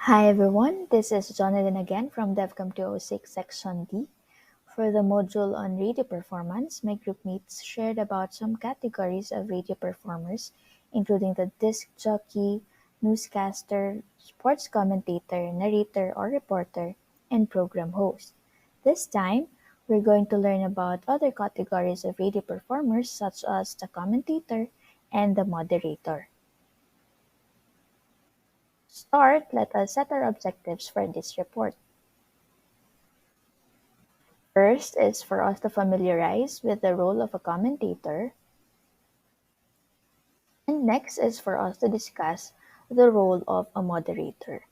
Hi everyone, this is Jonathan again from DevCom 206 Section D. For the module on radio performance, my group mates shared about some categories of radio performers, including the disc jockey, newscaster, sports commentator, narrator or reporter, and program host. This time, we're going to learn about other categories of radio performers such as the commentator and the moderator. Start, let us set our objectives for this report. First is for us to familiarize with the role of a commentator, and next is for us to discuss the role of a moderator.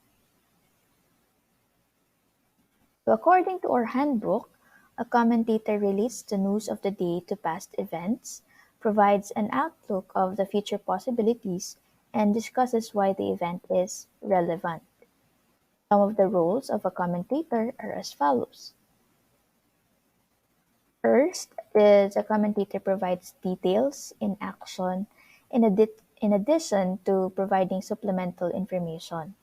So according to our handbook, a commentator relates the news of the day to past events, provides an outlook of the future possibilities, and discusses why the event is relevant. Some of the roles of a commentator are as follows. First is a commentator provides details in action in addition to providing supplemental information.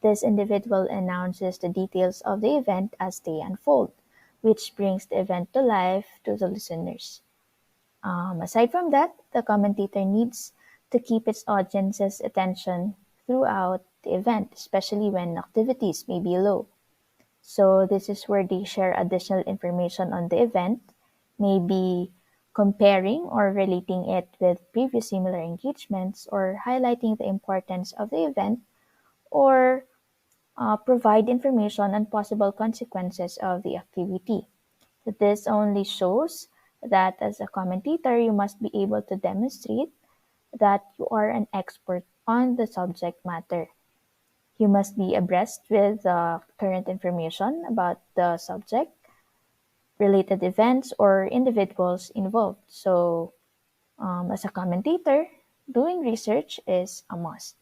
This individual announces the details of the event as they unfold, which brings the event to life to the listeners. Aside from that, the commentator needs to keep its audience's attention throughout the event, especially when activities may be low. So this is where they share additional information on the event, maybe comparing or relating it with previous similar engagements, or highlighting the importance of the event, or provide information on possible consequences of the activity. So this only shows that as a commentator, you must be able to demonstrate that you are an expert on the subject matter. You must be abreast with current information about the subject, related events, or individuals involved. So, as a commentator, doing research is a must.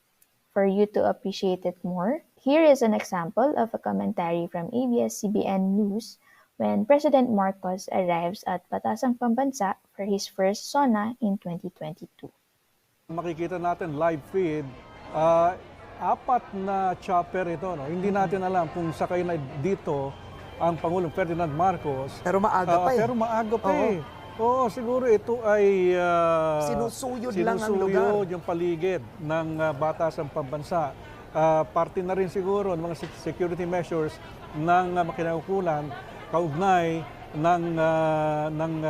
For you to appreciate it more, here is an example of a commentary from ABS-CBN News when President Marcos arrives at Batasang Pambansa for his first SONA in 2022. Makikita natin live feed, apat na chopper ito. No? Hindi natin alam kung sakay na dito ang Pangulong Ferdinand Marcos. Pero maaga pa eh. Pero maaga pa eh. Oo, siguro ito ay sinusuyod lang ang lugar. Yung paligid ng Batasang Pambansa. Parte na rin siguro ng mga security measures ng makinaukulan kaugnay ng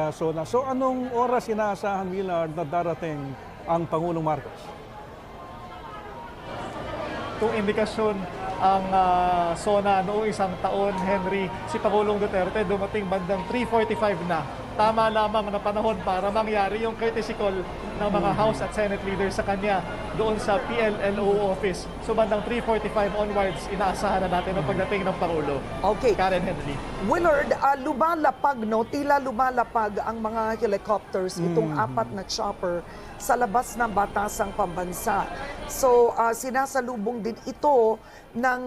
SONA. So anong oras inaasahan, Millard, na darating ang Pangulong Marcos? Itong indikasyon ang SONA noong isang taon, Henry, si Pangulong Duterte dumating bandang 3:45 na. Tama lamang na panahon para mangyari yung courtesy call ng mga House at Senate leaders sa kanya doon sa PLLO office. So bandang 3:45 onwards, inaasahan na natin ang pagdating ng Pangulo. Okay. Karen Henry. Willard, lumalapag, no? Tila lumalapag ang mga helicopters, itong apat na chopper sa labas ng Batasang Pambansa. So, sinasalubong din ito ng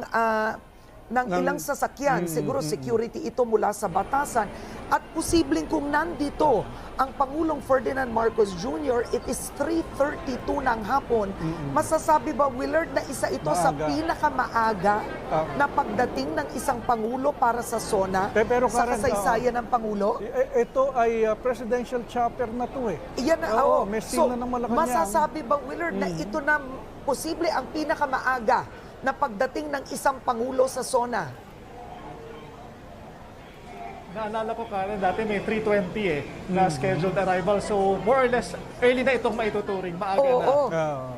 ilang sasakyan. Siguro security ito mula sa Batasan. At posibleng kung nandito ang Pangulong Ferdinand Marcos Jr., it is 3:32 ng hapon. Masasabi ba, Willard, na isa ito sa pinakamaaga na pagdating ng isang Pangulo para sa SONA, pero sa Karen, kasaysayan ng Pangulo? Ito ay presidential chopper na to eh. Yan, may so, na ng Malacanang. masasabi ba, Willard, na ito na posible ang pinakamaaga na pagdating ng isang Pangulo sa SONA? Naalala ko, Karen, dati may 3:20 na scheduled arrival. So, more or less, early na itong maituturing. Maaga na.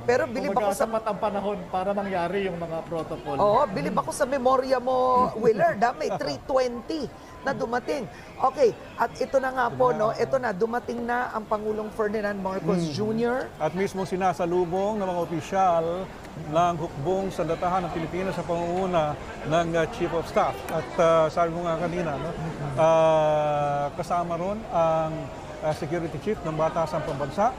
Pero bilib ako sa... sapat ang panahon para mangyari yung mga protocol. Oo, bilib ako sa memorya mo, Willard. May 3:20 na dumating. Okay, at ito na nga po, no? Ito na, dumating na ang Pangulong Ferdinand Marcos Jr. At mismo sinasalubong ng mga opisyal ng hukbong sandatahan ng Pilipinas sa pangunguna ng Chief of Staff. At sabi mo nga kanina, no? Kasama ron ang Security Chief ng Batasang Pambansa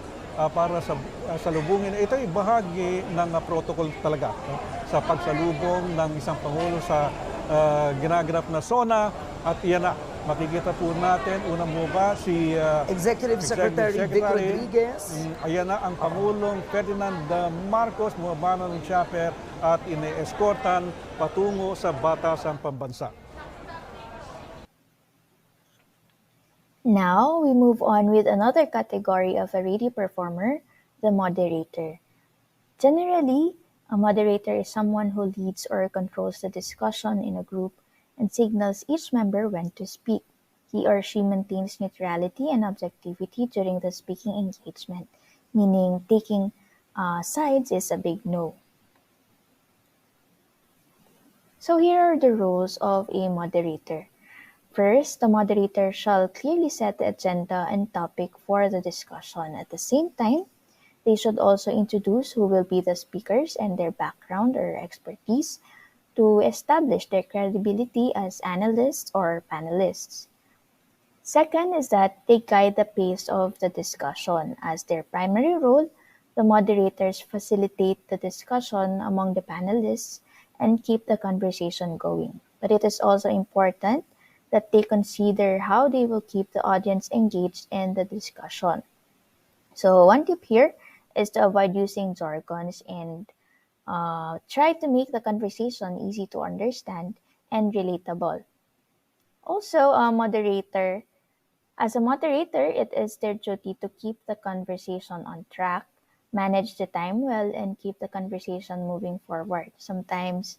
para sa salubungin. Ito ay bahagi ng protocol talaga, no? Sa pagsalubong ng isang Pangulo sa ginaganap na SONA. At iyan na Makikita po natin, unang bumaba si Executive Secretary Vic Rodriguez. Ayan na ang Pangulong Ferdinand Marcos, bumaba na ng chopper at ine-escortan patungo sa Batasang Pambansa. Now, we move on with another category of a radio performer, the moderator. Generally, a moderator is someone who leads or controls the discussion in a group and signals each member when to speak. He or she maintains neutrality and objectivity during the speaking engagement, meaning taking sides is a big no. So here are the roles of a moderator. First, the moderator shall clearly set the agenda and topic for the discussion. At the same time, they should also introduce who will be the speakers and their background or expertise to establish their credibility as analysts or panelists. Second is that they guide the pace of the discussion. As their primary role, the moderators facilitate the discussion among the panelists and keep the conversation going. But it is also important that they consider how they will keep the audience engaged in the discussion. So one tip here is to avoid using jargons and try to make the conversation easy to understand and relatable. Also, as a moderator, it is their duty to keep the conversation on track, manage the time well, and keep the conversation moving forward. Sometimes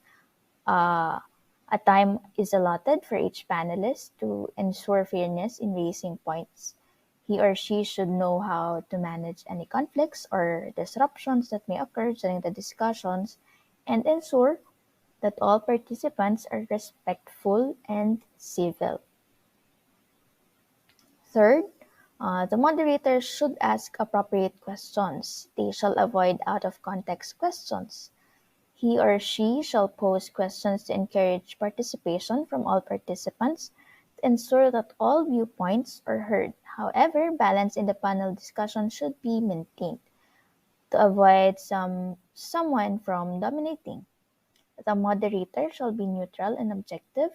a time is allotted for each panelist to ensure fairness in raising points. He or she should know how to manage any conflicts or disruptions that may occur during the discussions and ensure that all participants are respectful and civil. Third, the moderator should ask appropriate questions. They shall avoid out-of-context questions. He or she shall pose questions to encourage participation from all participants to ensure that all viewpoints are heard. However, balance in the panel discussion should be maintained to avoid someone from dominating. The moderator shall be neutral and objective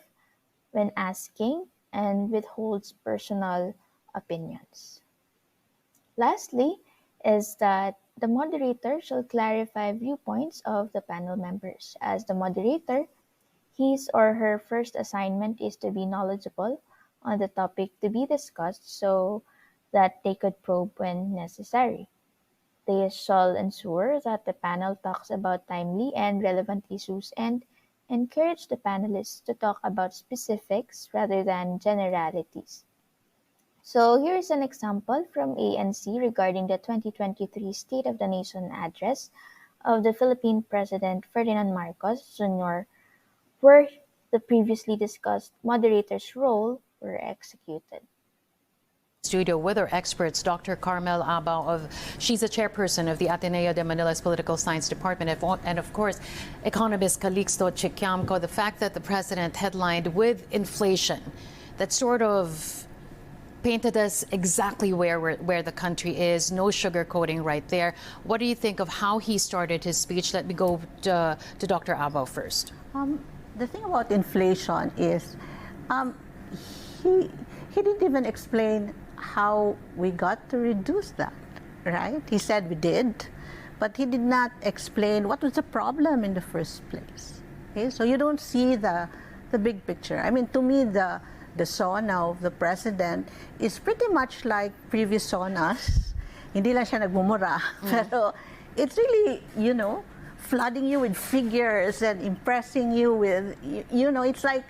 when asking and withholds personal opinions. Lastly, is that the moderator shall clarify viewpoints of the panel members. As the moderator, his or her first assignment is to be knowledgeable on the topic to be discussed so that they could probe when necessary. They shall ensure that the panel talks about timely and relevant issues and encourage the panelists to talk about specifics rather than generalities. So here is an example from ANC regarding the 2023 State of the Nation address of the Philippine President Ferdinand Marcos Jr., where the previously discussed moderator's role were executed. Studio with our experts, Dr. Carmel Abao she's the chairperson of the Ateneo de Manila's Political Science Department, and of course, economist Calixto Chiquiamco. The fact that the president headlined with inflation, that sort of painted us exactly where the country is, no sugarcoating right there. What do you think of how he started his speech? Let me go to Dr. Abao first. The thing about inflation is he didn't even explain how we got to reduce that, right? He said we did, but he did not explain what was the problem in the first place. Okay, so you don't see the big picture. I mean, to me, the SONA of the president is pretty much like previous SONAs. Hindi lang siya nagmumura, pero it's really, flooding you with figures and impressing you with, it's like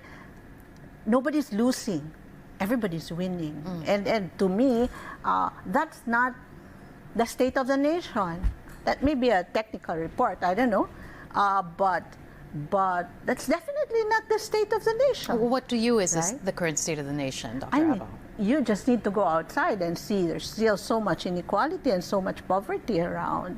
nobody's losing. Everybody's winning. And to me, that's not the state of the nation. That may be a technical report, I don't know, but that's definitely not the state of the nation. What to you is the current state of the nation, Dr. Abao? You just need to go outside and see there's still so much inequality and so much poverty around,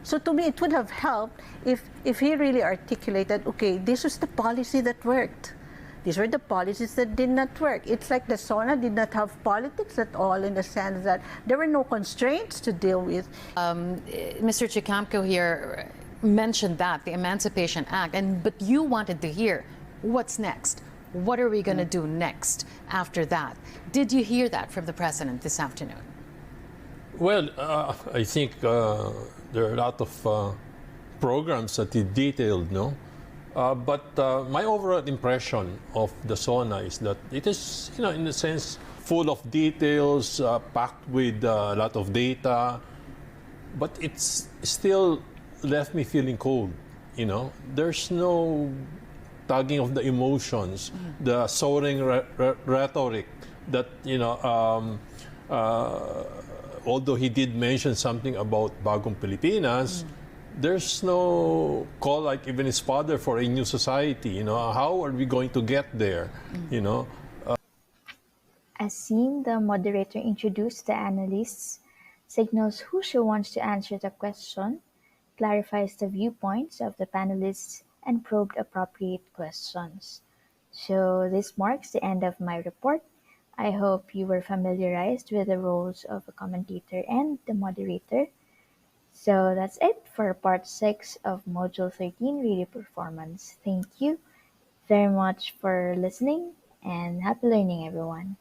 So to me, it would have helped if he really articulated, okay, this was the policy that worked. These were the policies that did not work. It's like the SONA did not have politics at all, in the sense that there were no constraints to deal with. Mr. Chiquiamco here mentioned that, the Emancipation Act, but you wanted to hear what's next. What are we going to do next after that? Did you hear that from the president this afternoon? Well, I think there are a lot of programs that he detailed, no? But my overall impression of the SONA is that it is, in a sense, full of details, packed with a lot of data, but it's still left me feeling cold. There's no tugging of the emotions, the soaring rhetoric that although he did mention something about Bagong Pilipinas, there's no call like even his father for a new society. How are we going to get there? As seen, the moderator introduced the analysts, signals who she wants to answer the question, clarifies the viewpoints of the panelists, and probed appropriate questions. So this marks the end of my report. I hope you were familiarized with the roles of a commentator and the moderator. So that's it for part 6 of Module 13 Radio Performance. Thank you very much for listening and happy learning, everyone.